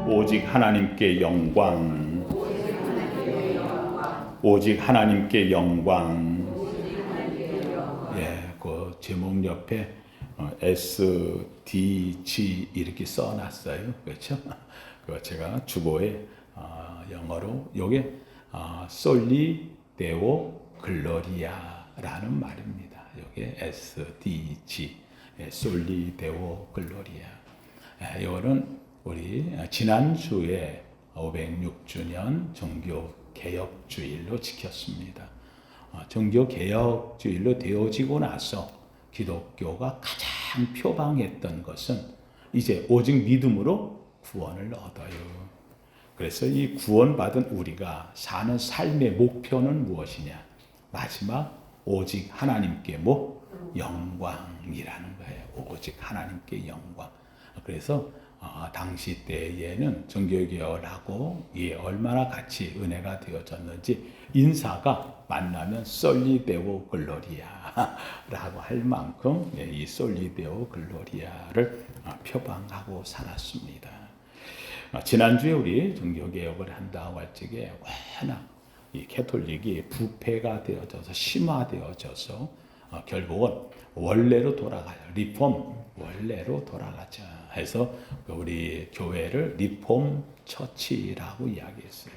오직 하나님께 영광. 오직 하나님께 영광. 예, 그 제목 옆에 SDG 이렇게 써놨어요. 그렇죠? 그 제가 주보에 영어로 요게 솔리 데오 글로리아라는 말입니다. 요게 SDG, 솔리 데오 글로리아. 이거는 우리 지난주에 506주년 종교 개혁주일로 지켰습니다. 종교 개혁주일로 되어지고 나서 기독교가 가장 표방했던 것은 이제 오직 믿음으로 구원을 얻어요. 그래서 이 구원받은 우리가 사는 삶의 목표는 무엇이냐? 마지막 오직 하나님께 영광이라는 거예요. 오직 하나님께 영광. 그래서 당시 때에는 종교개혁을 하고 얼마나 같이 은혜가 되어졌는지 인사가 만나면 솔리데오 글로리아 라고 할 만큼 이 솔리데오 글로리아를 표방하고 살았습니다. 지난주에 우리 종교개혁을 한다고 할 적에 워낙 이 캐톨릭이 부패가 되어져서 심화되어져서 결국은 원래로 돌아가요. 리폼 원래로 돌아가자 해서 우리 교회를 리폼 처치라고 이야기했어요.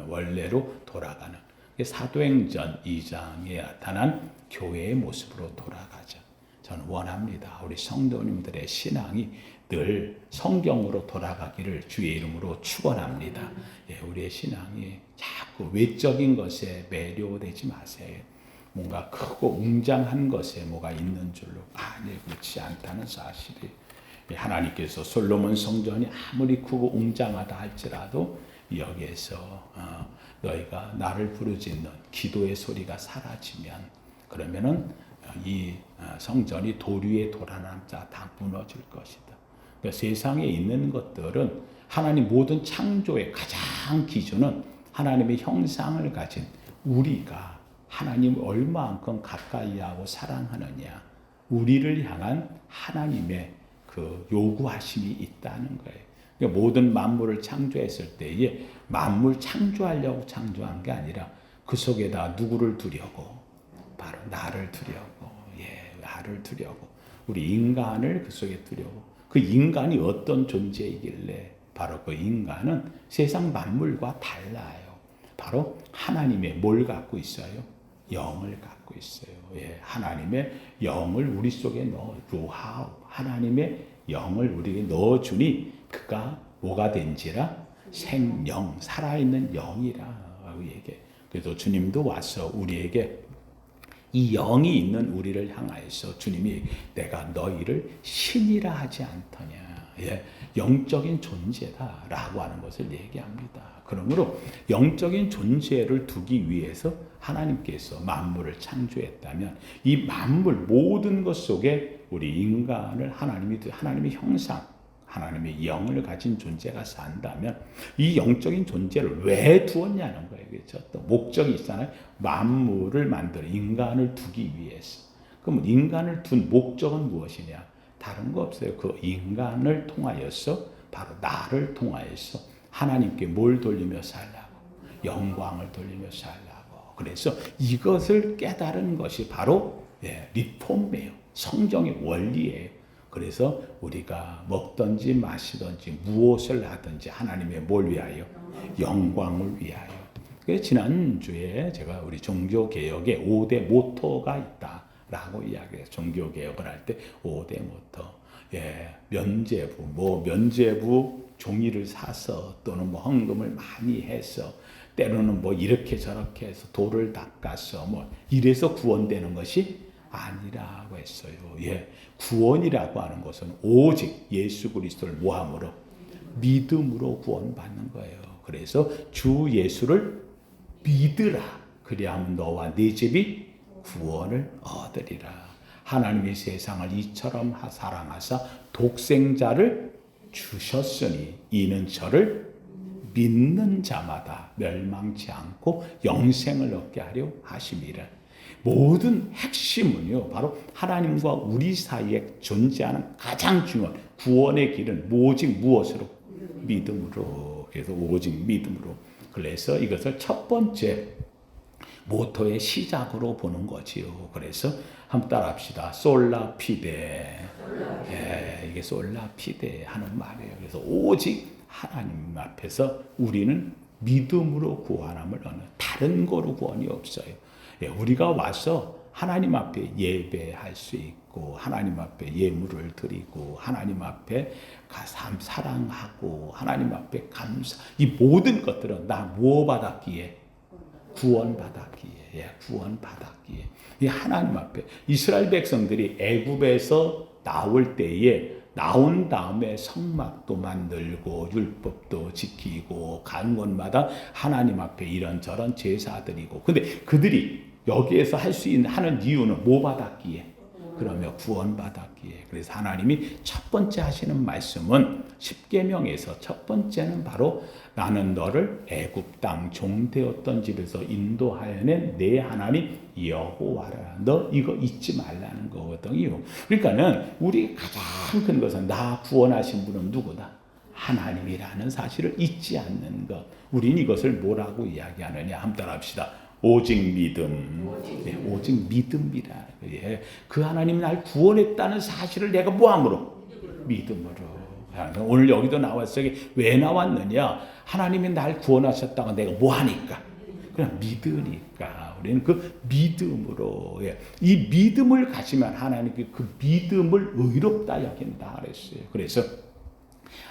원래로 돌아가는 사도행전 2장에 나타난 교회의 모습으로 돌아가자. 저는 원합니다. 우리 성도님들의 신앙이 늘 성경으로 돌아가기를 주의 이름으로 축원합니다. 우리의 신앙이 자꾸 외적인 것에 매료되지 마세요. 뭔가 크고 웅장한 것에 뭐가 있는 줄로 그렇지 않다는 사실이 하나님께서 솔로몬 성전이 아무리 크고 웅장하다 할지라도 여기에서 너희가 나를 부르짖는 기도의 소리가 사라지면 그러면은 이 성전이 도류에 돌아남자 다 무너질 것이다. 그러니까 세상에 있는 것들은 하나님 모든 창조의 가장 기준은 하나님의 형상을 가진 우리가 하나님을 얼마만큼 가까이 하고 사랑하느냐, 우리를 향한 하나님의 그 요구하심이 있다는 거예요. 그러니까 모든 만물을 창조했을 때에 만물 창조하려고 창조한 게 아니라 그 속에다 누구를 두려고? 바로 나를 두려고. 나를 두려고. 우리 인간을 그 속에 두려고. 그 인간이 어떤 존재이길래 바로 그 인간은 세상 만물과 달라요. 바로 하나님의 뭘 갖고 있어요? 영을 갖고 있어요. 하나님의 영을 우리 속에 넣어, 루하우, 하나님의 영을 우리에게 넣어주니 그가 뭐가 된지라? 생영, 살아있는 영이라 얘기해. 그래서 주님도 와서 우리에게 이 영이 있는 우리를 향하여서 주님이 내가 너희를 신이라 하지 않더냐. 영적인 존재다라고 하는 것을 얘기합니다. 그러므로 영적인 존재를 두기 위해서 하나님께서 만물을 창조했다면 이 만물 모든 것 속에 우리 인간을 하나님의 형상, 하나님의 영을 가진 존재가 산다면 이 영적인 존재를 왜 두었냐는 거예요. 그렇죠? 또 목적이 있잖아요. 만물을 만들어 인간을 두기 위해서. 그럼 인간을 둔 목적은 무엇이냐? 다른 거 없어요. 그 인간을 통하여서 바로 나를 통하여서 하나님께 뭘 돌리며 살라고? 영광을 돌리며 살라고. 그래서 이것을 깨달은 것이 바로 리폼이에요. 성경의 원리예요. 그래서 우리가 먹든지 마시든지 무엇을 하든지 하나님의 뭘 위하여? 영광을 위하여. 그래서 지난주에 제가 우리 종교개혁에 5대 모토가 있다라고 이야기해요. 종교개혁을 할 때 5대 모토. 면죄부 종이를 사서 또는 헌금을 많이 해서 때로는 이렇게 저렇게 해서 돌을 닦아서 이래서 구원되는 것이 아니라고 했어요. 구원이라고 하는 것은 오직 예수 그리스도를 뭐함으로? 믿음으로 구원받는 거예요. 그래서 주 예수를 믿으라. 그리하면 너와 네 집이 구원을 얻으리라. 하나님이 세상을 이처럼 사랑하사 독생자를 주셨으니 이는 저를 믿는 자마다 멸망치 않고 영생을 얻게 하려 하심이라. 모든 핵심은요, 바로 하나님과 우리 사이에 존재하는 가장 중요한 구원의 길은 오직 무엇으로? 믿음으로. 그래서 오직 믿음으로. 그래서 이것을 첫 번째 모토의 시작으로 보는 거지요. 그래서 한번 따라합시다. 솔라 피데. 예, 이게 솔라 피데 하는 말이에요. 그래서 오직 하나님 앞에서 우리는 믿음으로 구원함을 얻는, 다른 거로 구원이 없어요. 예, 우리가 와서 하나님 앞에 예배할 수 있고, 하나님 앞에 예물을 드리고, 하나님 앞에 사랑하고, 하나님 앞에 감사, 이 모든 것들은 나 뭐 받았기에? 구원받았기에. 예, 구원받았기에. 이 하나님 앞에 이스라엘 백성들이 애굽에서 나올 때에 나온 다음에 성막도 만들고 율법도 지키고 간 곳마다 하나님 앞에 이런저런 제사 드리고, 근데 그들이 여기에서 할 수 있는 하는 이유는 뭐 받았기에? 그러면 구원받았기에. 그래서 하나님이 첫 번째 하시는 말씀은 십계명에서 첫 번째는 바로 나는 너를 애굽 땅 종되었던 집에서 인도하여낸 내 하나님 여호와라. 너 이거 잊지 말라는 거거든요. 그러니까는 우리 가장 큰 것은 나 구원하신 분은 누구다? 하나님이라는 사실을 잊지 않는 것. 우린 이것을 뭐라고 이야기하느냐? 한번 따라합시다. 오직 믿음. 네, 오직 믿음이라. 예, 그 하나님이 날 구원했다는 사실을 내가 뭐함으로? 믿음으로. 오늘 여기도 나왔어요. 왜 나왔느냐? 하나님이 날 구원하셨다고 내가 뭐 하니까? 그냥 믿으니까. 우리는 그 믿음으로. 예, 이 믿음을 가지면 하나님께 그 믿음을 의롭다 여긴다 그랬어요. 그래서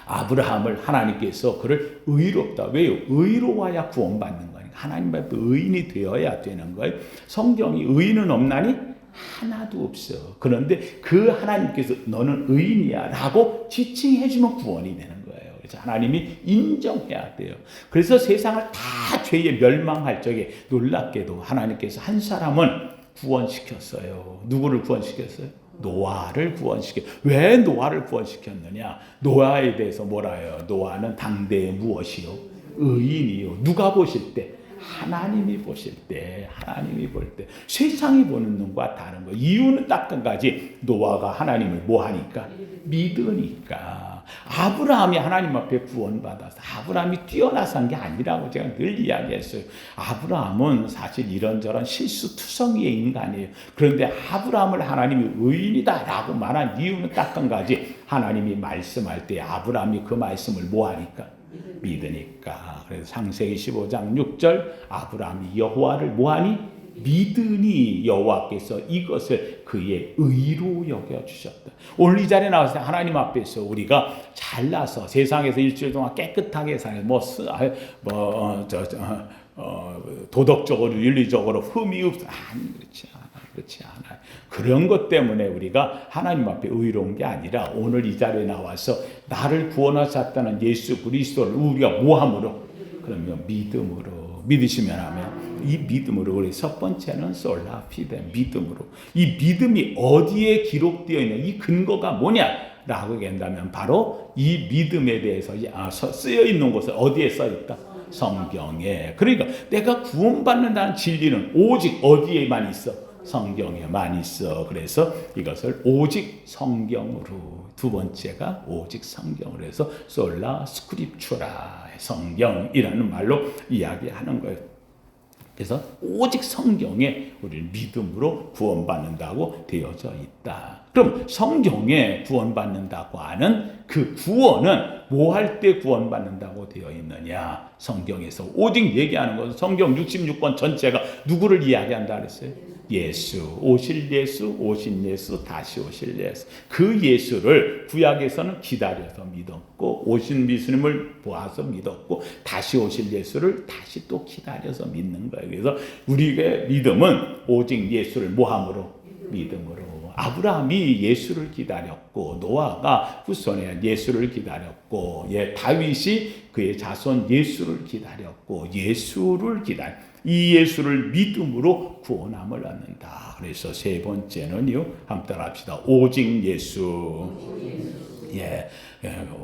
아브라함을 하나님께서 그를 의롭다. 왜요? 의로워야 구원받는 거니까. 하나님 앞에 의인이 되어야 되는 거예요. 성경이 의인은 없나니? 하나도 없어. 그런데 그 하나님께서 너는 의인이야 라고 지칭해주면 구원이 되는 거예요. 그래서 하나님이 인정해야 돼요. 그래서 세상을 다 죄에 멸망할 적에 놀랍게도 하나님께서 한 사람은 구원시켰어요. 누구를 구원시켰어요? 노아를 구원시켜. 왜 노아를 구원시켰느냐? 노아에 대해서 뭐라 해요? 노아는 당대에 무엇이요? 의인이요. 누가 보실 때? 하나님이 보실 때, 하나님이 볼 때, 세상이 보는 눈과 다른 거. 이유는 딱 한 가지. 노아가 하나님을 뭐 하니까? 믿으니까. 아브라함이 하나님 앞에 구원받아서 아브라함이 뛰어나서 한 게 아니라고 제가 늘 이야기했어요. 아브라함은 사실 이런저런 실수투성이의 인간이에요. 그런데 아브라함을 하나님이 의인이다라고 말한 이유는 딱 한 가지. 하나님이 말씀할 때 아브라함이 그 말씀을 뭐 하니까? 믿으니까. 그래서 창세기 15장 6절 아브라함이 여호와를 뭐하니? 믿으니 여호와께서 이것을 그의 의로 여겨주셨다. 오늘 이 자리에 나와서 하나님 앞에서 우리가 잘나서 세상에서 일주일 동안 깨끗하게 사는 도덕적으로 윤리적으로 흠이 없어. 아니 그렇지 않아요. 그런 것 때문에 우리가 하나님 앞에 의로운 게 아니라 오늘 이 자리에 나와서 나를 구원하셨다는 예수 그리스도를 우리가 뭐함으로? 그러면 믿음으로. 믿으시면 하면 이 믿음으로. 우리 첫 번째는 솔라 피데, 믿음으로. 이 믿음이 어디에 기록되어 있는 이 근거가 뭐냐라고 얘기한다면 바로 이 믿음에 대해서 쓰여 있는 곳은 어디에 써 있다? 성경에. 그러니까 내가 구원받는다는 진리는 오직 어디에만 있어? 성경에만 있어. 그래서 이것을 오직 성경으로. 두 번째가 오직 성경으로 해서 솔라 스크립추라, 성경이라는 말로 이야기하는 거예요. 그래서 오직 성경에 우리는 믿음으로 구원받는다고 되어져 있다. 그럼 성경에 구원받는다고 하는 그 구원은 뭐 할 때 구원받는다고 되어 있느냐? 성경에서 오직 얘기하는 것은 성경 66권 전체가 누구를 이야기한다 그랬어요? 예수, 오실 예수, 오신 예수, 다시 오실 예수. 그 예수를 구약에서는 기다려서 믿었고, 오신 예수님을 보아서 믿었고, 다시 오실 예수를 다시 또 기다려서 믿는 거예요. 그래서 우리의 믿음은 오직 예수를 뭐함으로? 믿음으로. 아브라함이 예수를 기다렸고, 노아가 후손에 예수를 기다렸고, 다윗이 그의 자손 예수를 기다렸고, 예수를 이 예수를 믿음으로 구원함을 얻는다. 그래서 세 번째는요, 한번 따라합시다. 오직 예수.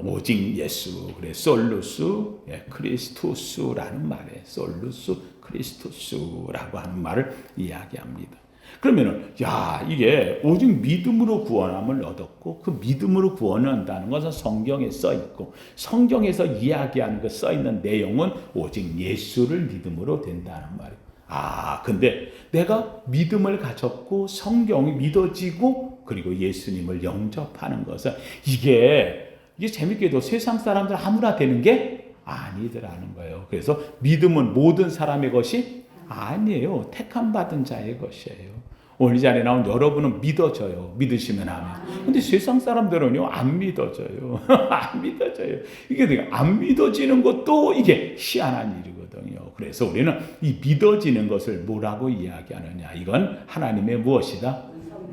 오직 예수. 그래, 솔루스, 크리스토스라는 말에 솔루스, 크리스토스라고 하는 말을 이야기합니다. 그러면은 야 이게 오직 믿음으로 구원함을 얻었고 그 믿음으로 구원을 한다는 것은 성경에 써 있고 성경에서 이야기하는 그 써 있는 내용은 오직 예수를 믿음으로 된다는 말이에요. 근데 내가 믿음을 가졌고 성경이 믿어지고 그리고 예수님을 영접하는 것은 이게 재밌게도 세상 사람들 아무나 되는 게 아니더라는 거예요. 그래서 믿음은 모든 사람의 것이 아니에요. 택함 받은 자의 것이에요. 오늘 이 자리에 나온 여러분은 믿어져요. 믿으시면 하면. 근데 세상 사람들은요, 안 믿어져요. 안 믿어져요. 이게 안 믿어지는 것도 이게 희한한 일이거든요. 그래서 우리는 이 믿어지는 것을 뭐라고 이야기하느냐. 이건 하나님의 무엇이다?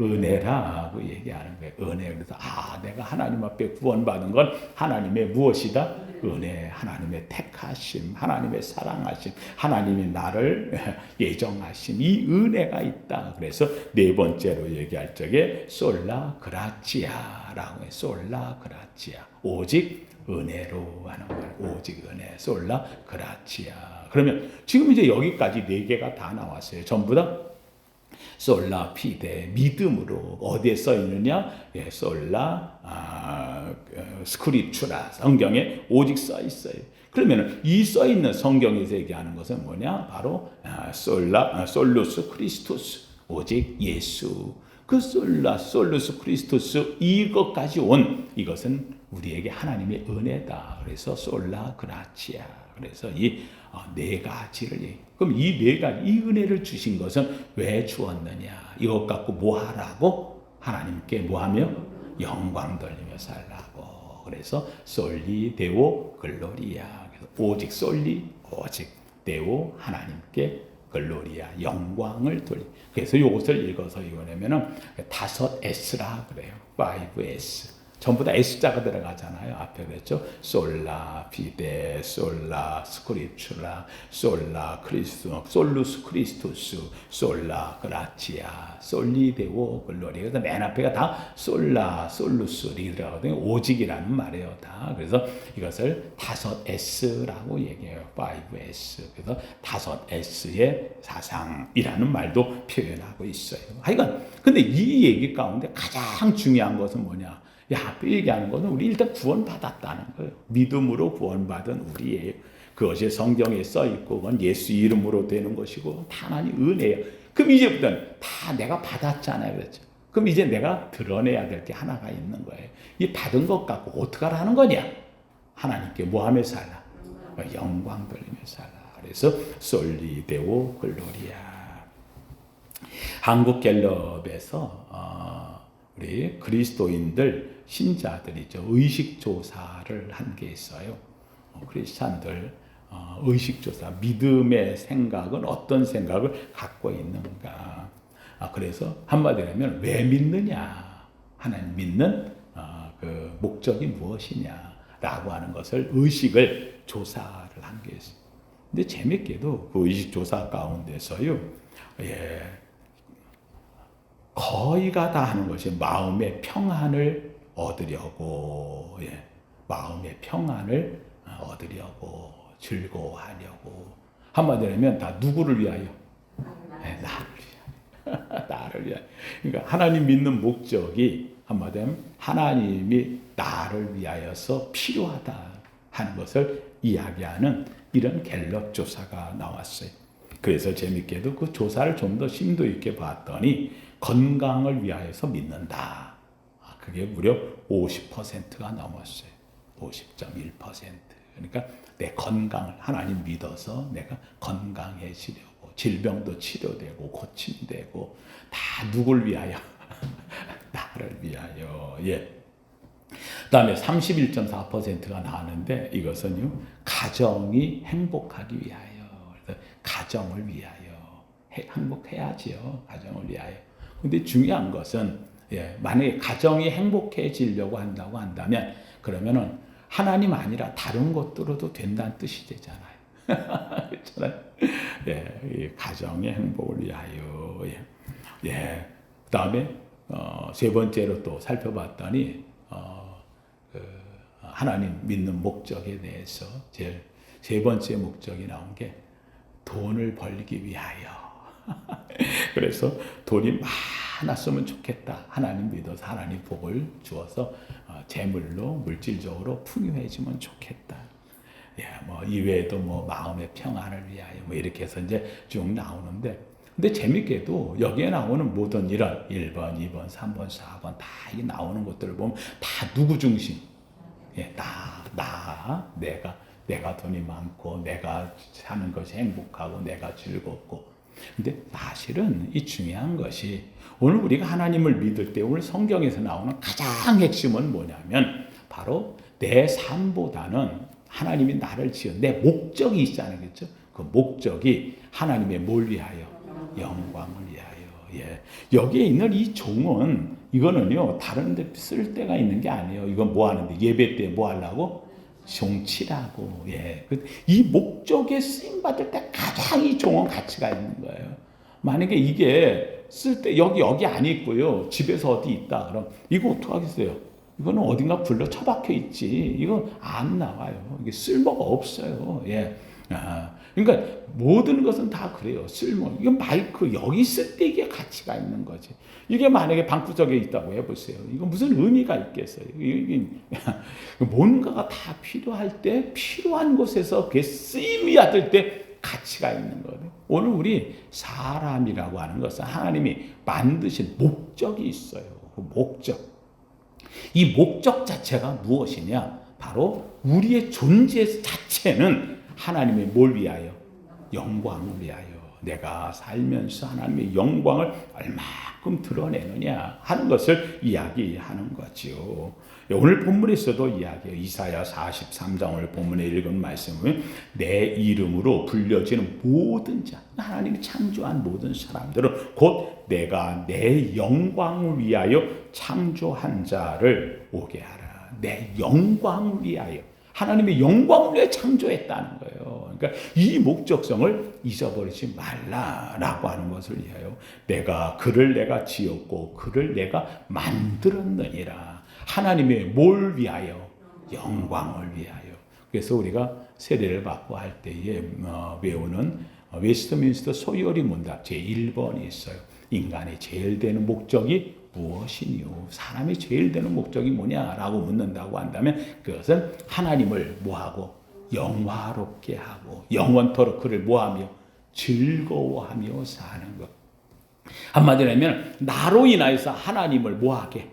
은혜라고 얘기하는 거예요. 은혜. 그래서 내가 하나님 앞에 구원받은 건 하나님의 무엇이다? 은혜, 하나님의 택하심, 하나님의 사랑하심, 하나님이 나를 예정하심, 이 은혜가 있다. 그래서 네 번째로 얘기할 적에 솔라 그라치아라고 해. 솔라 그라치아. 오직 은혜로 하는 거예요. 오직 은혜. 솔라 그라치아. 그러면 지금 이제 여기까지 네 개가 다 나왔어요. 전부 다 솔라 피데 믿음으로 어디에 써 있느냐? 솔라 스크립추라 성경에 오직 써 있어요. 그러면 이 써 있는 성경에서 얘기하는 것은 뭐냐? 바로 솔루스 크리스토스 오직 예수. 그 솔루스 크리스토스 이것까지 온 이것은 우리에게 하나님의 은혜다. 그래서 솔라 그라치아. 그래서 이 네 가지를 그럼 이 네 가지 이 은혜를 주신 것은 왜 주었느냐? 이것 갖고 뭐 하라고? 하나님께 뭐하며 영광 돌리며 살라고. 그래서 솔리 데오 글로리아. 오직 솔리 오직 데오 하나님께 글로리아 영광을 돌리. 그래서 이것을 읽어서 이거냐면은 5S라 그래요. 5S. 전부 다 S자가 들어가잖아요. 앞에 그랬죠. 솔라 피데, 솔라 스크립추라, 솔라 크리스토, 솔루스 크리스토스, 솔라 그라치아, 솔리데오 글로리. 그래서 맨 앞에가 다 솔라, 솔루스 이렇게 들어가거든요. 오직이라는 말이에요. 다. 그래서 이것을 5S라고 얘기해요. 5S. 그래서 5S의 사상이라는 말도 표현하고 있어요. 하여간 근데 이 얘기 가운데 가장 중요한 것은 뭐냐? 앞에 얘기하는 것은 우리 일단 구원받았다는 거예요. 믿음으로 구원받은 우리예요. 그것이 성경에 써 있고 그건 예수 이름으로 되는 것이고 다 하나님 은혜예요. 그럼 이제부터는 다 내가 받았잖아요. 그렇죠? 그럼 이제 내가 드러내야 될 게 하나가 있는 거예요. 이 받은 것 갖고 어떻게 하라는 거냐? 하나님께 뭐 하며 살라? 영광 돌리며 살라. 그래서 솔리데오 글로리아. 한국갤럽에서 우리 그리스도인들 신자들이죠. 의식조사를 한 게 있어요. 크리스찬들 의식조사, 믿음의 생각은 어떤 생각을 갖고 있는가. 그래서 한마디로 하면 왜 믿느냐. 하나님 믿는 그 목적이 무엇이냐라고 하는 것을 의식을 조사를 한 게 있어요. 근데 재밌게도 그 의식조사 가운데서요. 거의가 다 하는 것이 마음의 평안을 얻으려고, 마음의 평안을 얻으려고, 즐거워하려고. 한마디로 하면 다 누구를 위하여? 나를 위하여. 나를 위하여. 그러니까 하나님 믿는 목적이 한마디로 하면 하나님이 나를 위하여서 필요하다 하는 것을 이야기하는 이런 갤럽 조사가 나왔어요. 그래서 재밌게도 그 조사를 좀 더 심도 있게 봤더니 건강을 위하여서 믿는다. 그게 무려 50%가 넘었어요. 50.1%. 그러니까 내 건강을 하나님 믿어서 내가 건강해지려고 질병도 치료되고 고침되고 다 누굴 위하여? 나를 위하여. 그다음에 31.4%가 나왔는데 이것은요. 가정이 행복하기 위하여. 그래서 가정을 위하여. 행복해야지요. 가정을 위하여. 근데 중요한 것은 만약에 가정이 행복해지려고 한다고 한다면 그러면은 하나님 아니라 다른 것들로도 된다는 뜻이 되잖아요. 그렇잖아요. 가정의 행복을 위하여. 그다음에 세 번째로 또 살펴봤더니 하나님 믿는 목적에 대해서 제일 세 번째 목적이 나온 게 돈을 벌기 위하여. 그래서 돈이 많았으면 좋겠다. 하나님 믿어서 하나님 복을 주어서 재물로 물질적으로 풍요해지면 좋겠다. 예, 뭐 이외에도 뭐 마음의 평안을 위하여 뭐 이렇게 해서 이제 쭉 나오는데, 근데 재밌게도 여기에 나오는 모든 이런 1번, 2번, 3번, 4번 다 이 나오는 것들을 보면 다 누구 중심? 예, 내가 돈이 많고 내가 사는 것이 행복하고 내가 즐겁고. 근데 사실은 이 중요한 것이 오늘 우리가 하나님을 믿을 때 오늘 성경에서 나오는 가장 핵심은 뭐냐면 바로 내 삶보다는 하나님이 나를 지은 내 목적이 있잖아요. 그렇죠? 그 목적이 하나님의 뭘 위하여? 영광을 위하여. 예. 여기에 있는 이 종은 이거는요 다른 데 쓸 데가 있는 게 아니에요. 이건 뭐 하는데? 예배 때 뭐 하려고? 종치라고. 예. 이 목적에 쓰임 받을 때 가장 이 종은 가치가 있는 거예요. 만약에 이게 쓸 때 여기 안 있고요. 집에서 어디 있다. 그럼 이거 어떡하겠어요? 이거는 어딘가 불러 처박혀 있지. 이거 안 나와요. 이게 쓸모가 없어요. 예. 그러니까 모든 것은 다 그래요. 쓸모. 이건 마이크 여기 있을 때 이게 가치가 있는 거지. 이게 만약에 방구석에 있다고 해보세요. 이거 무슨 의미가 있겠어요? 이게 뭔가가 다 필요할 때 필요한 곳에서 그게 쓰임이 받을 때 가치가 있는 거예요. 오늘 우리 사람이라고 하는 것은 하나님이 만드신 목적이 있어요. 그 목적. 이 목적 자체가 무엇이냐? 바로 우리의 존재 자체는 하나님의 뭘 위하여? 영광을 위하여. 내가 살면서 하나님의 영광을 얼마큼 드러내느냐 하는 것을 이야기하는 거죠. 오늘 본문에서도 이야기해요. 이사야 43장 오늘 본문에 읽은 말씀은 내 이름으로 불려지는 모든 자, 하나님이 창조한 모든 사람들은 곧 내가 내 영광을 위하여 창조한 자를 오게 하라. 내 영광을 위하여. 하나님의 영광을 위해 창조했다는 거예요. 그러니까 이 목적성을 잊어버리지 말라라고 하는 것을 위하여 그를 내가 지었고 그를 내가 만들었느니라. 하나님의 뭘 위하여? 영광을 위하여. 그래서 우리가 세례를 받고 할 때에 외우는 웨스트민스터 소요리 문답 제1번이 있어요. 인간의 제일 되는 목적이 무엇이니요? 사람이 제일 되는 목적이 뭐냐라고 묻는다고 한다면 그것은 하나님을 뭐하고? 영화롭게 하고 영원토록 그를 뭐하며? 즐거워하며 사는 것. 한마디로 하면 나로 인하여서 하나님을 뭐하게?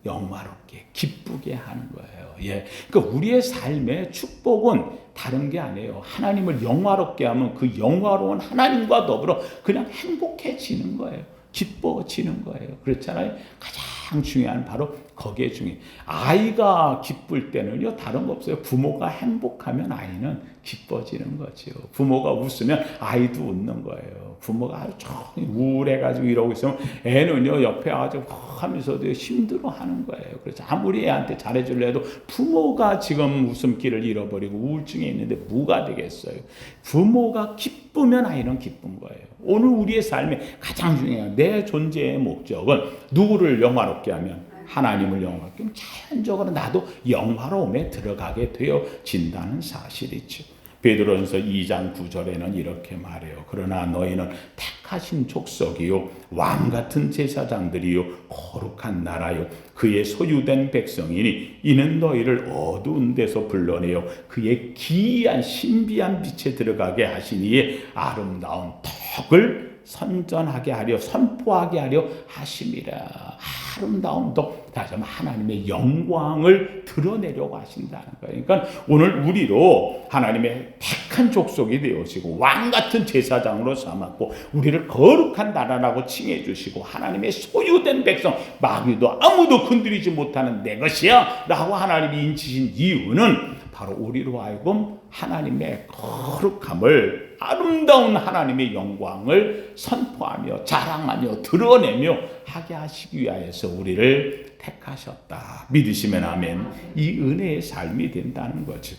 영화롭게 기쁘게 하는 거예요. 예. 그러니까 우리의 삶의 축복은 다른 게 아니에요. 하나님을 영화롭게 하면 그 영화로운 하나님과 더불어 그냥 행복해지는 거예요. 기뻐지는 거예요. 그렇잖아요. 가장 중요한 바로 거기에 중요해요. 아이가 기쁠 때는요 다른 거 없어요. 부모가 행복하면 아이는 기뻐지는 거죠. 부모가 웃으면 아이도 웃는 거예요. 부모가 아주 우울해가지고 이러고 있으면 애는요 옆에 아주 하면서도 힘들어하는 거예요. 그래서 아무리 애한테 잘해주려 해도 부모가 지금 웃음기를 잃어버리고 우울증에 있는데 뭐가 되겠어요? 부모가 기쁘면 아이는 기쁜 거예요. 오늘 우리의 삶에 가장 중요한 내 존재의 목적은 누구를 영화롭게 하면? 하나님을 영화롭게 하면 자연적으로 나도 영화로움에 들어가게 되어진다는 사실이죠. 베드로전서 2장 9절에는 이렇게 말해요. 그러나 너희는 택하신 족속이요 왕같은 제사장들이요 거룩한 나라요 그의 소유된 백성이니 이는 너희를 어두운 데서 불러내어 그의 기이한 신비한 빛에 들어가게 하시니에 아름다운 덕을 선전하게 하려 선포하게 하려 하심이라. 아름다운 덕, 다시 한번 하나님의 영광을 드러내려고 하신다는 거예요. 그러니까 오늘 우리로 하나님의 택한 족속이 되어지고 왕같은 제사장으로 삼았고 우리를 거룩한 나라라고 칭해 주시고 하나님의 소유된 백성 마귀도 아무도 건드리지 못하는 내 것이야 라고 하나님이 인치신 이유는 바로 우리로 하여금 하나님의 거룩함을 아름다운 하나님의 영광을 선포하며 자랑하며 드러내며 하게 하시기 위하여서 우리를 택하셨다. 믿으시면 아멘. 이 은혜의 삶이 된다는 거죠.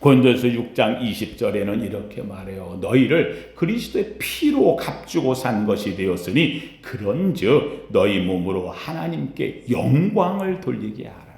고린도전서 6장 20절에는 이렇게 말해요. 너희를 그리스도의 피로 값주고 산 것이 되었으니 그런즉 너희 몸으로 하나님께 영광을 돌리게 하라.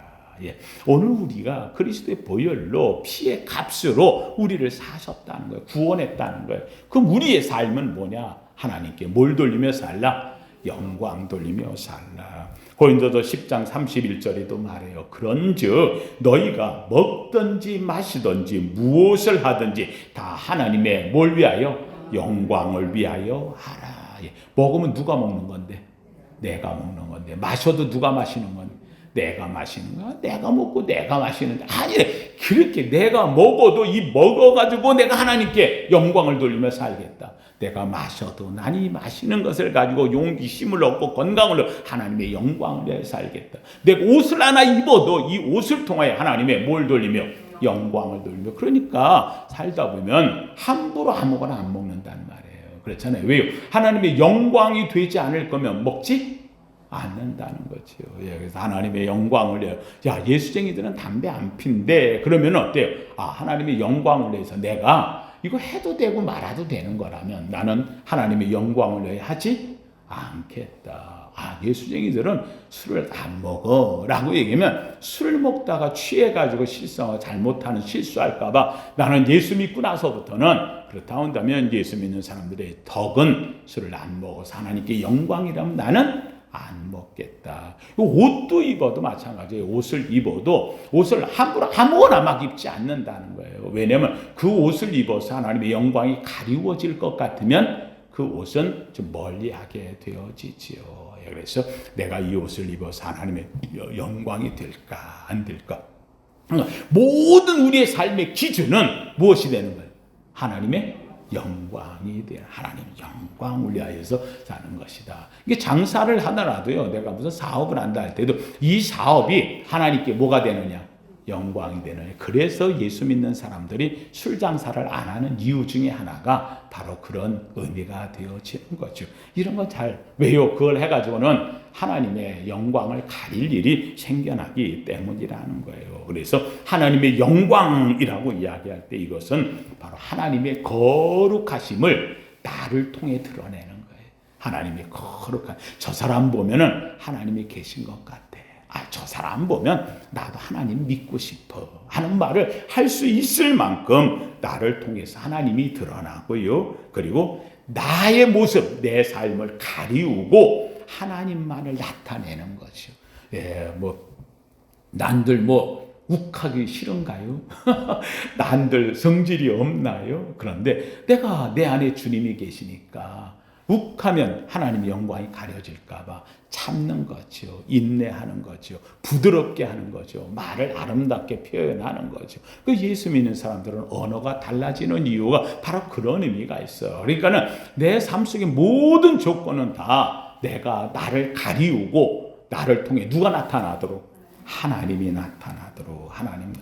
예. 오늘 우리가 그리스도의 보혈로 피의 값으로 우리를 사셨다는 거예요. 구원했다는 거예요. 그럼 우리의 삶은 뭐냐? 하나님께 뭘 돌리며 살라? 영광 돌리며 살라. 고린도서 10장 31절에도 말해요. 그런즉 너희가 먹든지 마시든지 무엇을 하든지 다 하나님의 뭘 위하여? 영광을 위하여 하라. 먹으면 누가 먹는 건데? 내가 먹는 건데. 마셔도 누가 마시는 건데? 내가 마시는 거야. 내가 먹고 내가 마시는데. 아니, 그렇게 내가 먹어도 이 먹어가지고 내가 하나님께 영광을 돌리며 살겠다. 내가 마셔도 난 이 마시는 것을 가지고 용기, 힘을 얻고 건강을 얻고 하나님의 영광을 위해 살겠다. 내가 옷을 하나 입어도 이 옷을 통하여 하나님의 뭘 돌리며? 영광을 돌리며. 그러니까 살다 보면 함부로 아무거나 안 먹는다는 말이에요. 그렇잖아요. 왜요? 하나님의 영광이 되지 않을 거면 먹지 않는다는 거죠. 예, 그래서 하나님의 영광을 위해, 야, 예수쟁이들은 담배 안 핀대. 그러면 어때요? 아, 하나님의 영광을 위해서 내가 이거 해도 되고 말아도 되는 거라면 나는 하나님의 영광을 위해 하지 않겠다. 아, 예수쟁이들은 술을 안 먹어 라고 얘기하면 술을 먹다가 취해가지고 잘못하는 실수할까봐 나는 예수 믿고 나서부터는 그렇다 한다면 예수 믿는 사람들의 덕은 술을 안 먹어서 하나님께 영광이라면 나는 안 먹겠다. 옷도 입어도 마찬가지예요. 옷을 입어도 옷을 함부로 아무거나 막 입지 않는다는 거예요. 왜냐하면 그 옷을 입어서 하나님의 영광이 가리워질 것 같으면 그 옷은 좀 멀리하게 되어지지요. 그래서 내가 이 옷을 입어서 하나님의 영광이 될까 안 될까? 모든 우리의 삶의 기준은 무엇이 되는 거예요? 하나님의 영광이 되는, 하나님의 영광을 위하여서 사는 것이다. 이게 장사를 하더라도요, 내가 무슨 사업을 한다 할 때도 이 사업이 하나님께 뭐가 되느냐? 영광이 되느냐. 그래서 예수 믿는 사람들이 술 장사를 안 하는 이유 중에 하나가 바로 그런 의미가 되어지는 거죠. 이런 건 왜요? 그걸 해가지고는 하나님의 영광을 가릴 일이 생겨나기 때문이라는 거예요. 그래서 하나님의 영광이라고 이야기할 때 이것은 바로 하나님의 거룩하심을 나를 통해 드러내는 거예요. 하나님의 거룩한, 저 사람 보면은 하나님이 계신 것 같아. 아, 저 사람 보면 나도 하나님 믿고 싶어 하는 말을 할 수 있을 만큼 나를 통해서 하나님이 드러나고요. 그리고 나의 모습, 내 삶을 가리우고 하나님만을 나타내는 거죠. 예, 난들 욱하기 싫은가요? 난들 성질이 없나요? 그런데 내가 내 안에 주님이 계시니까 욱하면 하나님의 영광이 가려질까봐 참는 거죠. 인내하는 거죠. 부드럽게 하는 거죠. 말을 아름답게 표현하는 거죠. 그 예수 믿는 사람들은 언어가 달라지는 이유가 바로 그런 의미가 있어요. 그러니까는 내 삶 속의 모든 조건은 다 내가 나를 가리우고 나를 통해 누가 나타나도록? 하나님이 나타나도록. 하나님.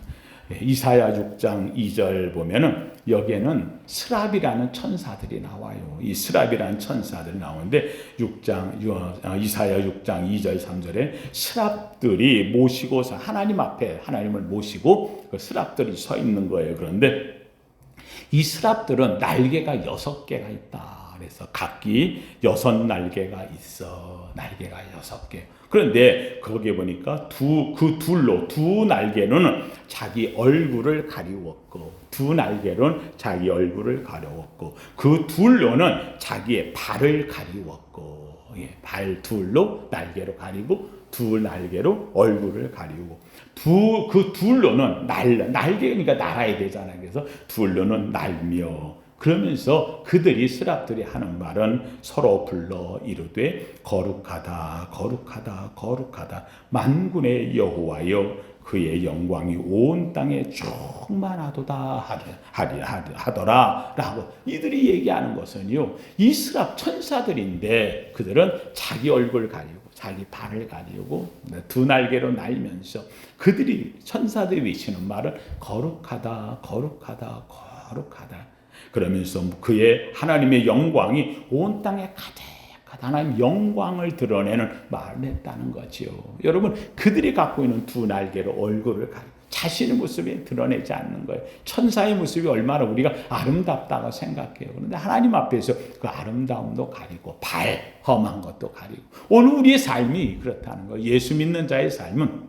이사야 6장 2절 보면은 여기에는 스랍이라는 천사들이 나와요. 이 스랍이라는 천사들이 나오는데 이사야 6장 2절 3절에 스랍들이 모시고서 하나님 앞에 하나님을 모시고 그 스랍들이 서 있는 거예요. 그런데 이 스랍들은 날개가 6개가 있다. 그래서 각기 6날개가 있어. 날개가 6개. 그런데 거기에 보니까 두 날개로는 자기 얼굴을 가리웠고, 두 날개로는 자기 얼굴을 가리웠고, 그 둘로는 자기의 발을 가리웠고, 발 둘로 날개로 가리고, 두 날개로 얼굴을 가리우고, 그 둘로는 날개니까 날아야 되잖아요. 그래서 둘로는 날며, 그러면서 그들이 스랍들이 하는 말은 서로 불러 이르되 거룩하다 거룩하다 거룩하다 만군의 여호와여 그의 영광이 온 땅에 충만하도다 하더라 라고 이들이 얘기하는 것은요, 이 스랍 천사들인데 그들은 자기 얼굴 가리고 자기 발을 가리고 두 날개로 날면서 그들이 천사들이 외치는 말은 거룩하다 거룩하다 거룩하다. 그러면서 그의 하나님의 영광이 온 땅에 가득하다. 하나님의 영광을 드러내는 말을 했다는 거지요. 여러분, 그들이 갖고 있는 두 날개로 얼굴을 가리고 자신의 모습이 드러내지 않는 거예요. 천사의 모습이 얼마나 우리가 아름답다고 생각해요. 그런데 하나님 앞에서 그 아름다움도 가리고 험한 것도 가리고, 오늘 우리의 삶이 그렇다는 거예요. 예수 믿는 자의 삶은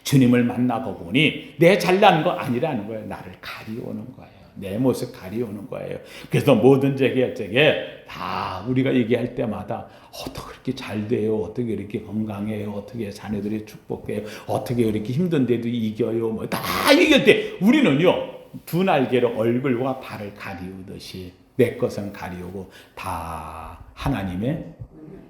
주님을 만나고 보니 내 잘난 거 아니라는 거예요. 나를 가리우는 거예요. 내 모습 가리우는 거예요. 그래서 모든 제게 다 우리가 얘기할 때마다 어떻게 그렇게 잘 돼요? 어떻게 이렇게 건강해요? 어떻게 자녀들이 축복돼요? 어떻게 이렇게 힘든데도 이겨요? 뭐 다 얘기할 때 우리는요, 두 날개로 얼굴과 발을 가리우듯이 내 것은 가리우고 다 하나님의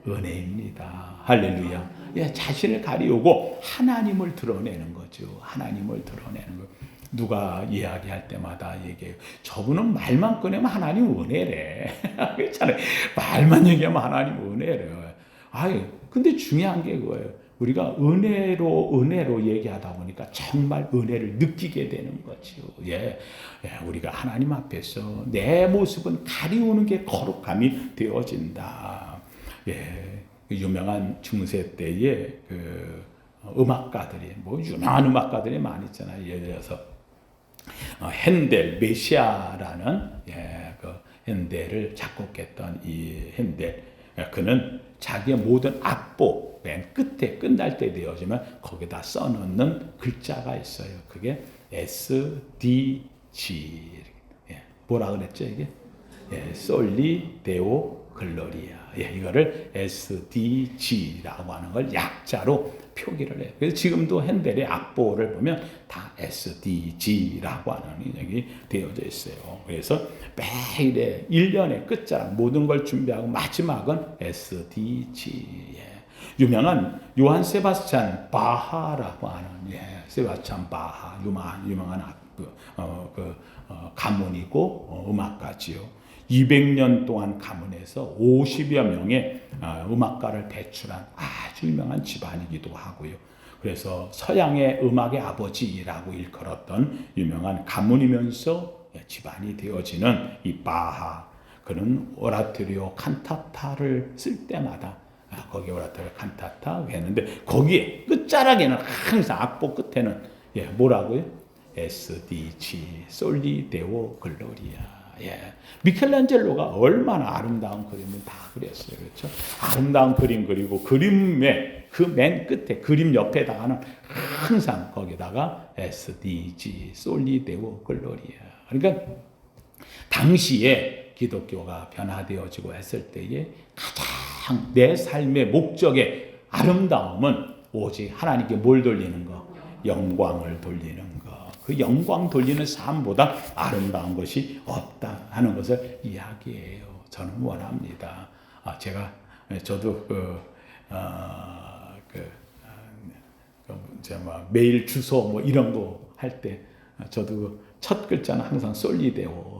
은혜입니다. 할렐루야. 예, 자신을 가리우고 하나님을 드러내는 거죠. 하나님을 드러내는 거. 누가 이야기할 때마다 얘기해요. 저분은 말만 꺼내면 하나님 은혜래. 그렇잖아요. 말만 얘기하면 하나님 은혜래. 아유, 근데 중요한 게 그거예요. 우리가 은혜로 얘기하다 보니까 정말 은혜를 느끼게 되는 거죠. 예, 우리가 하나님 앞에서 내 모습은 가리우는 게 거룩함이 되어진다. 예, 유명한 중세 때에 그 음악가들이 유명한 음악가들이 많이 있잖아요. 예를 들어서 핸델 메시아라는 그 핸델을 작곡했던 이 핸델, 그는 자기의 모든 악보 맨 끝에 끝날 때 되어지면 거기다 써놓는 글자가 있어요. 그게 SDG. 뭐라 그랬죠 이게? 솔리 데오 글로리아. 이거를 SDG라고 하는 걸 약자로 표기를 해요. 그래서 지금도 핸델의 악보를 보면 다 SDG라고 하는 인형이 되어져 있어요. 그래서 매일의 1년의 끝자락 모든 걸 준비하고 마지막은 SDG. 유명한 요한 세바스찬 바하라고 하는 세바스찬 바하 유명한 가문이고 음악가지요. 200년 동안 가문에서 50여 명의 음악가를 배출한 아주 유명한 집안이기도 하고요. 그래서 서양의 음악의 아버지라고 일컬었던 유명한 가문이면서 집안이 되어지는 이 바하. 그는 오라토리오 칸타타를 쓸 때마다 거기 오라토리오 칸타타 했는데 거기에 끝자락에는 항상 악보 끝에는 뭐라고요? SDG 솔리 데오 글로리아. 미켈란젤로가 얼마나 아름다운 그림을 다 그렸어요. 그렇죠? 아름다운 그림 그리고 그림의 그 맨 끝에 그림 옆에다가는 항상 거기다가 SDG 솔리 데오 글로리아. 그러니까 당시에 기독교가 변화되어지고 했을 때에 가장 내 삶의 목적의 아름다움은 오직 하나님께 뭘 돌리는 거? 영광을 돌리는 거. 그 영광 돌리는 삶보다 아름다운 것이 없다 하는 것을 이야기해요. 저는 원합니다. 저도 메일 주소 이런 거 할 때 저도 첫 글자는 항상 솔리데오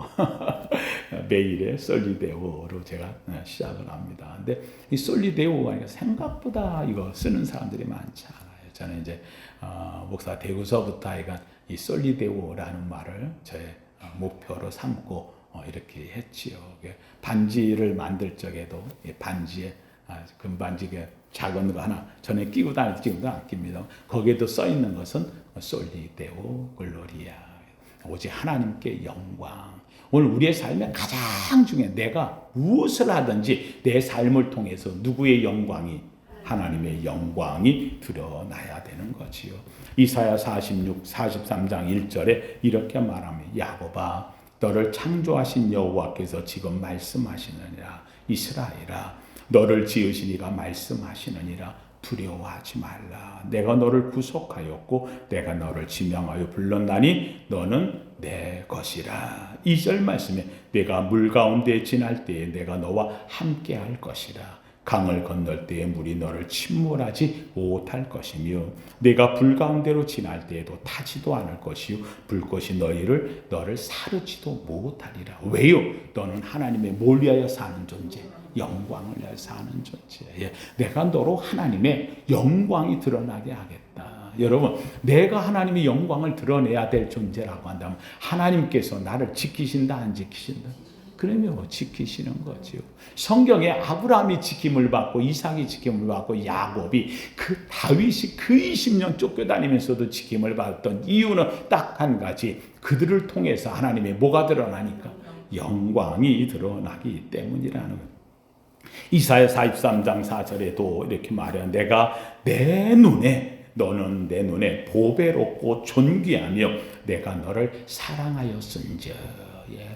메일에 솔리데오로 제가 시작을 합니다. 근데 이 솔리데오가 생각보다 이거 쓰는 사람들이 많지 않아요. 저는 이제 목사 되고서부터 이 솔리데오라는 말을 저의 목표로 삼고 이렇게 했지요. 반지를 만들 적에도 반지에 금반지에 작은 거 하나 전에 끼고 다니지 지금도 안 낍니다. 거기에도 써 있는 것은 솔리데오 글로리아. 오직 하나님께 영광. 오늘 우리의 삶의 가장 중요한 내가 무엇을 하든지 내 삶을 통해서 누구의 영광이 하나님의 영광이 드러나야 되는 거지요. 이사야 43장 1절에 이렇게 말합니다. 야곱아 너를 창조하신 여호와께서 지금 말씀하시느니라. 이스라엘아 너를 지으신 이가 말씀하시느니라. 두려워하지 말라. 내가 너를 구속하였고 내가 너를 지명하여 불렀나니 너는 내 것이라. 2절 말씀에 내가 물 가운데 지날 때에 내가 너와 함께 할 것이라. 강을 건널 때에 물이 너를 침몰하지 못할 것이며 내가 불 가운데로 지날 때에도 타지도 않을 것이요 불꽃이 너를 사르지도 못하리라. 왜요? 너는 하나님의 뭘 위하여 사는 존재? 영광을 위하여 사는 존재. 내가 너로 하나님의 영광이 드러나게 하겠다. 여러분, 내가 하나님의 영광을 드러내야 될 존재라고 한다면 하나님께서 나를 지키신다 안 지키신다? 그러면 지키시는 거죠. 성경에 아브라함이 지킴을 받고 이삭이 지킴을 받고 야곱이 그 다윗이 그 20년 쫓겨다니면서도 지킴을 받았던 이유는 딱 한 가지. 그들을 통해서 하나님의 뭐가 드러나니까? 영광이 드러나기 때문이라는 거예요. 이사야 43장 4절에도 이렇게 말해요. 내가 너는 내 눈에 보배롭고 존귀하며 내가 너를 사랑하였은즉.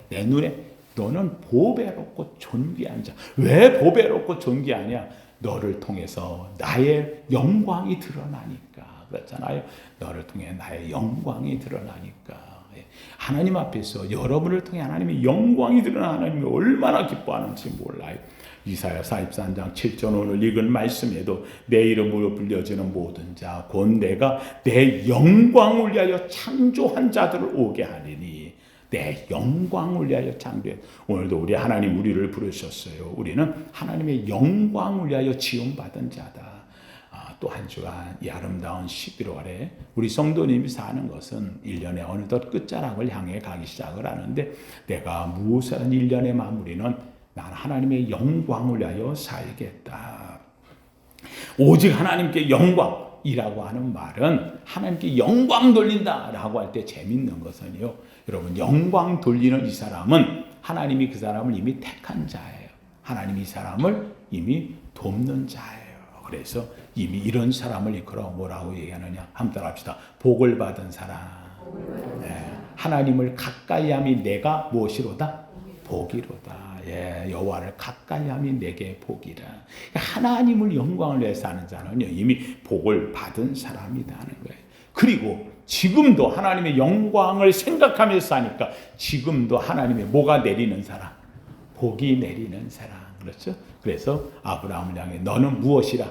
내 눈에 너는 보배롭고 존귀한 자. 왜 보배롭고 존귀하냐? 너를 통해서 나의 영광이 드러나니까. 그렇잖아요. 너를 통해 나의 영광이 드러나니까. 하나님 앞에서 여러분을 통해 하나님의 영광이 드러나 하나님이 얼마나 기뻐하는지 몰라요. 이사야 43장 7절 오늘 읽은 말씀에도 내 이름으로 불려지는 모든 자 곧 내가 내 영광을 위하여 창조한 자들을 오게 하리니 내 영광을 위하여 창조해. 오늘도 우리 하나님 우리를 부르셨어요. 우리는 하나님의 영광을 위하여 지음받은 자다. 또 한 주간 이 아름다운 11월에 우리 성도님이 사는 것은 1년의 어느덧 끝자락을 향해 가기 시작을 하는데 내가 무엇을 한 1년의 마무리는 나는 하나님의 영광을 위하여 살겠다. 오직 하나님께 영광이라고 하는 말은 하나님께 영광 돌린다라고 할 때 재밌는 것은요. 여러분 영광 돌리는 이 사람은 하나님이 그 사람을 이미 택한 자예요. 하나님이 이 사람을 이미 돕는 자예요. 그래서 이미 이런 사람을 이끌어 뭐라고 얘기하느냐? 한번 따라합시다. 복을 받은 사람. 네. 하나님을 가까이함이 내가 무엇이로다? 복이로다. 여호와를 가까이함이 내게 복이라. 하나님을 영광을 위해서 하는 자는요 이미 복을 받은 사람이라는 거예요. 그리고 지금도 하나님의 영광을 생각하면서 사니까 지금도 하나님의 뭐가 내리는 사람? 복이 내리는 사람. 그렇죠? 그래서 아브라함을 향해 너는 무엇이라?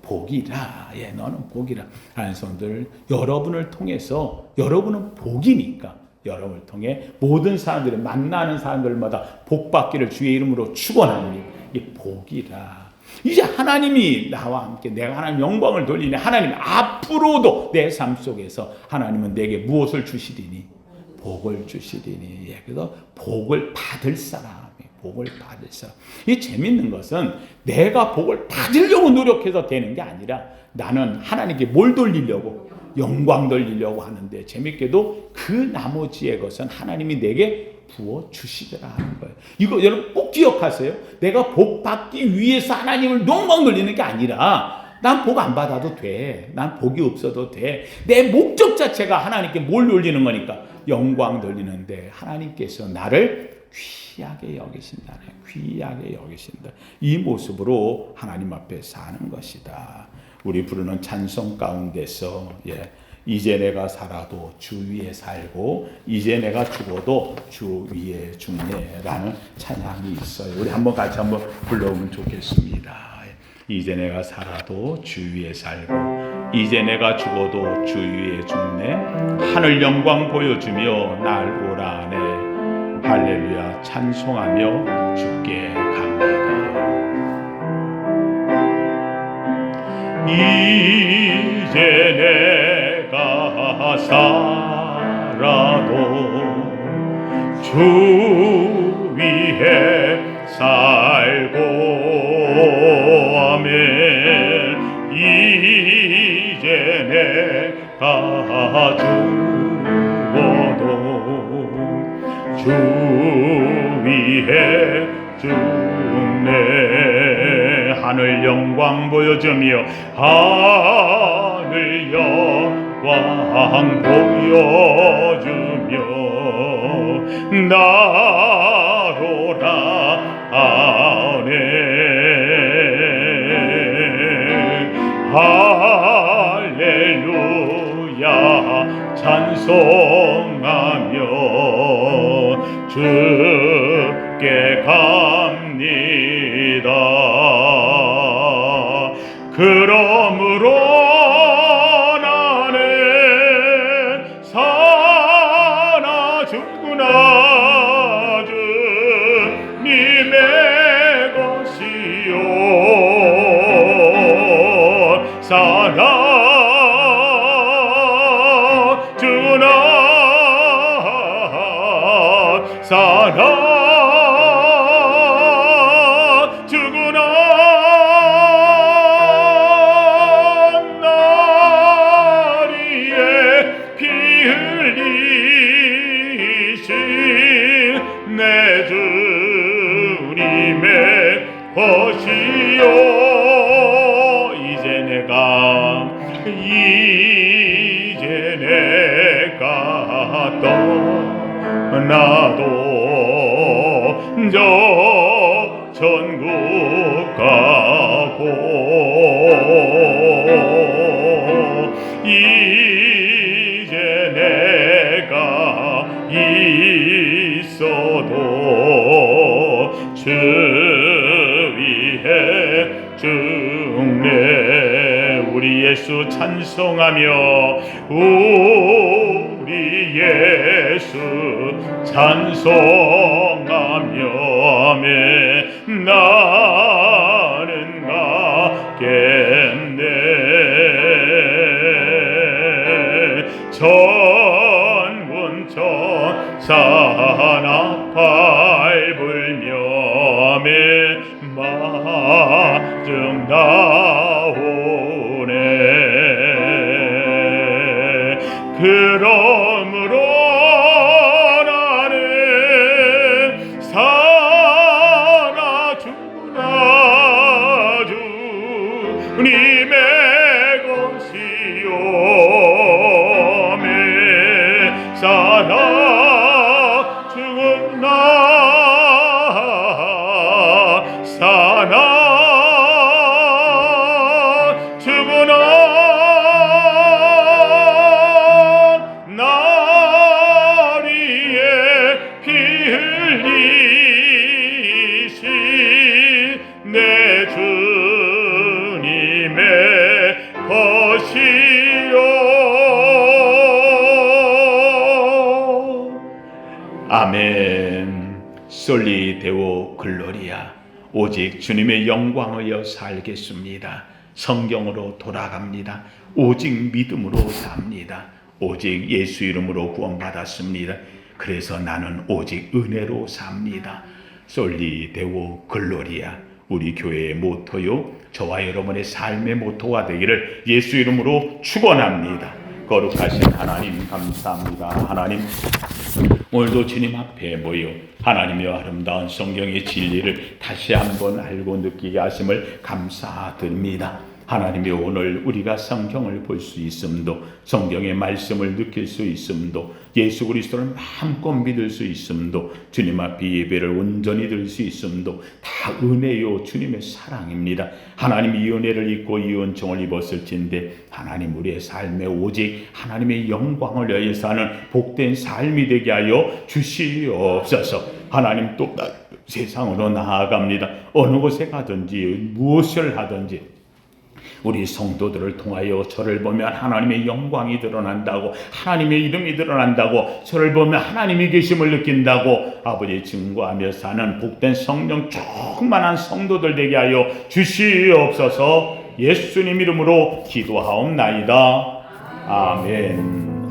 복이라. 너는 복이라. 하는 성도들 여러분을 통해서 여러분은 복이니까 여러분을 통해 모든 사람들이 만나는 사람들마다 복받기를 주의 이름으로 축원하니 이게 복이라. 이제 하나님이 나와 함께 내가 하나님 영광을 돌리니 하나님 앞으로도 내 삶 속에서 하나님은 내게 무엇을 주시리니? 복을 주시리니. 그래서 복을 받을 사람. 복을 받을 사람. 이 재밌는 것은 내가 복을 받으려고 노력해서 되는 게 아니라 나는 하나님께 뭘 돌리려고? 영광 돌리려고 하는데 재밌게도 그 나머지의 것은 하나님이 내게 부어주시더라 하는 거예요. 이거 여러분 꼭 기억하세요. 내가 복 받기 위해서 하나님을 영광 돌리는 게 아니라 난 복 안 받아도 돼. 난 복이 없어도 돼. 내 목적 자체가 하나님께 뭘 돌리는 거니까 영광 돌리는데 하나님께서 나를 귀하게 여기신다. 귀하게 여기신다. 이 모습으로 하나님 앞에 사는 것이다. 우리 부르는 찬송 가운데서 이제 내가 살아도 주 위에 살고 이제 내가 죽어도 주 위에 죽네라는 찬양이 있어요. 우리 한번 같이 한번 불러보면 좋겠습니다. 이제 내가 살아도 주 위에 살고 이제 내가 죽어도 주 위에 죽네. 하늘 영광 보여주며 날 오라네. 할렐루야 찬송하며 주께 갑니다. 이제 내가 살아도 주 위에 살고 아멘. 이제 내가 죽어도 주 위에 죽네. 하늘 영광 보여주며 하늘 영광 보여주며 나로라 아네. 할렐루야 찬송하며 주께 갑니다. 그러므로 나는 사나 죽구나 주님의 것이요 사나 주나 사나 내 주님의 것이요 이제 내가 떠나도 저 천국 가고 이제 내가 있어도 주 위에 죽네. 우리 예수 찬송하며 우리 예수 찬송하며 나는 가겠네. 천군 천사나 밟으며 마중 나오네. 그러므로 나는 살아 죽으나 주님의 것이요 살아 죽으나 살아 죽으나 날 위해 피 흘리신 내 주님의 것이요. 아멘. 솔리 데오 글로리아. 오직 주님의 영광하여 살겠습니다. 성경으로 돌아갑니다. 오직 믿음으로 삽니다. 오직 예수 이름으로 구원받았습니다. 그래서 나는 오직 은혜로 삽니다. 솔리 데오 글로리아. 우리 교회의 모토요, 저와 여러분의 삶의 모토가 되기를 예수 이름으로 축원합니다. 거룩하신 하나님 감사합니다. 하나님, 오늘도 주님 앞에 모여 하나님의 아름다운 성경의 진리를 다시 한번 알고 느끼게 하심을 감사드립니다. 하나님이 오늘 우리가 성경을 볼 수 있음도, 성경의 말씀을 느낄 수 있음도, 예수 그리스도를 마음껏 믿을 수 있음도, 주님 앞에 예배를 온전히 드릴 수 있음도 다 은혜요 주님의 사랑입니다. 하나님 이 은혜를 입고 이 은총을 입었을진데 하나님 우리의 삶에 오직 하나님의 영광을 위하여 사는 복된 삶이 되게 하여 주시옵소서. 하나님 또 세상으로 나아갑니다. 어느 곳에 가든지 무엇을 하든지 우리 성도들을 통하여 저를 보면 하나님의 영광이 드러난다고, 하나님의 이름이 드러난다고, 저를 보면 하나님이 계심을 느낀다고 아버지 증거하며 사는 복된 성령 충만한 성도들 되게 하여 주시옵소서. 예수님 이름으로 기도하옵나이다. 아멘.